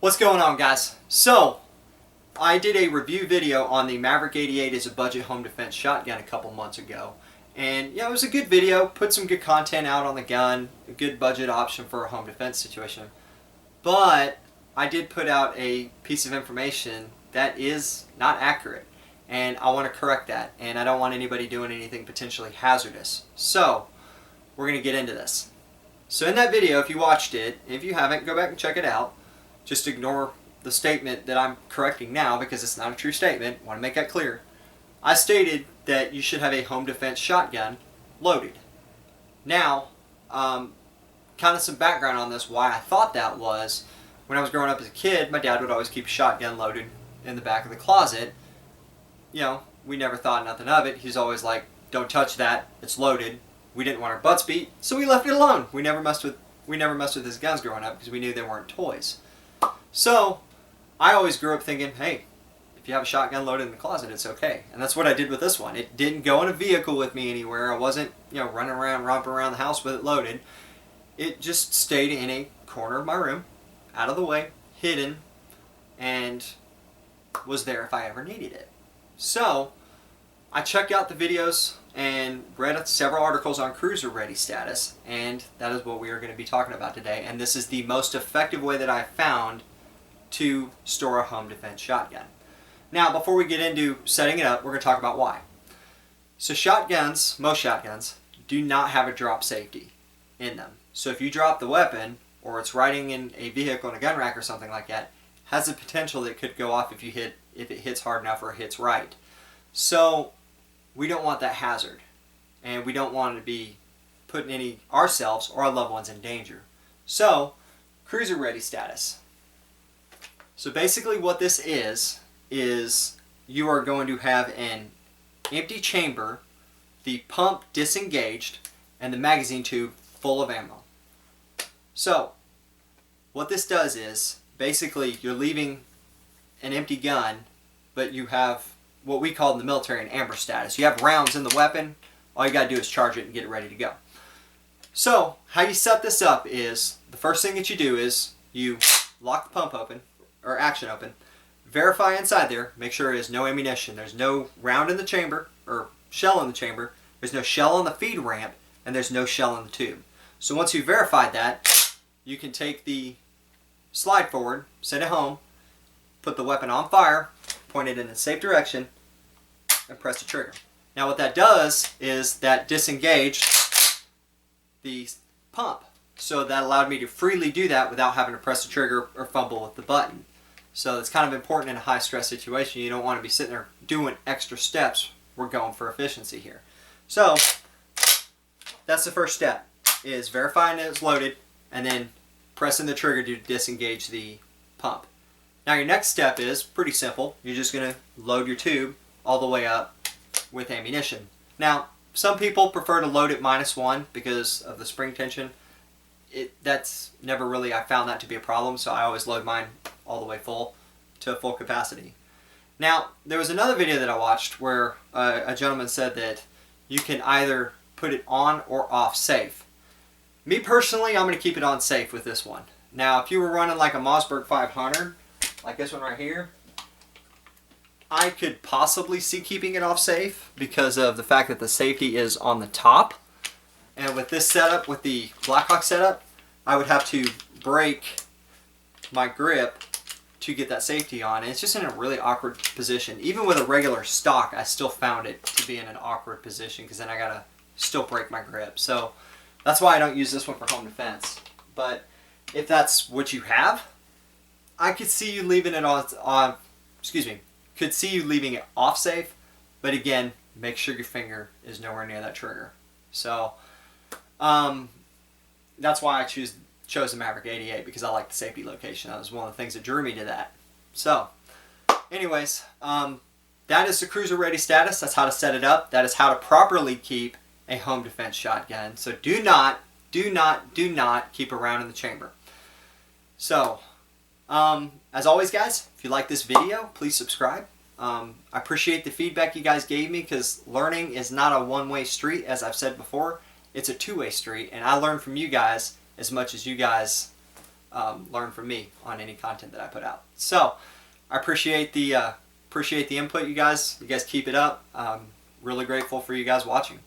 What's going on, guys? So, I did a review video on the Maverick 88 as a budget home defense shotgun a couple months ago. And yeah, it was a good video, put some good content out on the gun, a good budget option for a home defense situation. But I did put out a piece of information that is not accurate. And I want to correct that. And I don't want anybody doing anything potentially hazardous. So, we're going to get into this. So in that video, if you watched it, if you haven't, go back and check it out. Just ignore the statement that I'm correcting now because it's not a true statement. I want to make that clear. I stated that you should have a home defense shotgun loaded. Now, kind of some background on this, why I thought that was, when I was growing up as a kid, my dad would always keep a shotgun loaded in the back of the closet. You know, we never thought nothing of it. He's always like, don't touch that, it's loaded. We didn't want our butts beat, so we left it alone. We never messed with his guns growing up because we knew they weren't toys. So, I always grew up thinking, hey, if you have a shotgun loaded in the closet, it's okay. And that's what I did with this one. It didn't go in a vehicle with me anywhere. I wasn't, running around, romping around the house with it loaded. It just stayed in a corner of my room, out of the way, hidden, and was there if I ever needed it. So, I checked out the videos and read several articles on cruiser ready status, and that is what we are going to be talking about today. And this is the most effective way that I've found to store a home defense shotgun. Now, before we get into setting it up, we're going to talk about why. So shotguns, most shotguns, do not have a drop safety in them. So if you drop the weapon, or it's riding in a vehicle in a gun rack or something like that, has the potential that it could go off if it hits hard enough or hits right. So we don't want that hazard, and we don't want to be putting ourselves or our loved ones in danger. So, cruiser ready status. So basically what this is you are going to have an empty chamber, the pump disengaged, and the magazine tube full of ammo. So, what this does is, basically you're leaving an empty gun, but you have what we call in the military an amber status. You have rounds in the weapon, all you got to do is charge it and get it ready to go. So, how you set this up is, the first thing that you do is, you lock the pump open, or action open, verify inside there, make sure there's no ammunition, there's no round in the chamber, or shell in the chamber, there's no shell on the feed ramp, and there's no shell in the tube. So once you've verified that, you can take the slide forward, send it home, put the weapon on fire, point it in a safe direction, and press the trigger. Now what that does is that disengaged the pump. So that allowed me to freely do that without having to press the trigger or fumble with the button. So it's kind of important in a high stress situation. You don't want to be sitting there doing extra steps. We're going for efficiency here. So that's the first step, is verifying that it's loaded and then pressing the trigger to disengage the pump. Now your next step is pretty simple. You're just going to load your tube all the way up with ammunition. Now, some people prefer to load it -1 because of the spring tension. That's never really, I found that to be a problem, so I always load mine all the way full to full capacity. Now, there was another video that I watched where a gentleman said that you can either put it on or off safe. Me personally, I'm going to keep it on safe with this one. Now, if you were running like a Mossberg 500, like this one right here, I could possibly see keeping it off safe because of the fact that the safety is on the top. And with this setup, with the Blackhawk setup, I would have to break my grip to get that safety on. And it's just in a really awkward position. Even with a regular stock, I still found it to be in an awkward position because then I gotta still break my grip. So that's why I don't use this one for home defense. But if that's what you have, I could see you leaving it could see you leaving it off safe, but again, make sure your finger is nowhere near that trigger. So, that's why I chose the Maverick 88, because I like the safety location. That was one of the things that drew me to that. So, anyways, that is the cruiser ready status. That's how to set it up. That is how to properly keep a home defense shotgun. So do not keep a round in the chamber. So, as always, guys, if you like this video, please subscribe. I appreciate the feedback you guys gave me, because learning is not a one-way street, as I've said before. It's a two-way street, and I learn from you guys as much as you guys learn from me on any content that I put out. So I appreciate the input, you guys. You guys keep it up. I'm really grateful for you guys watching.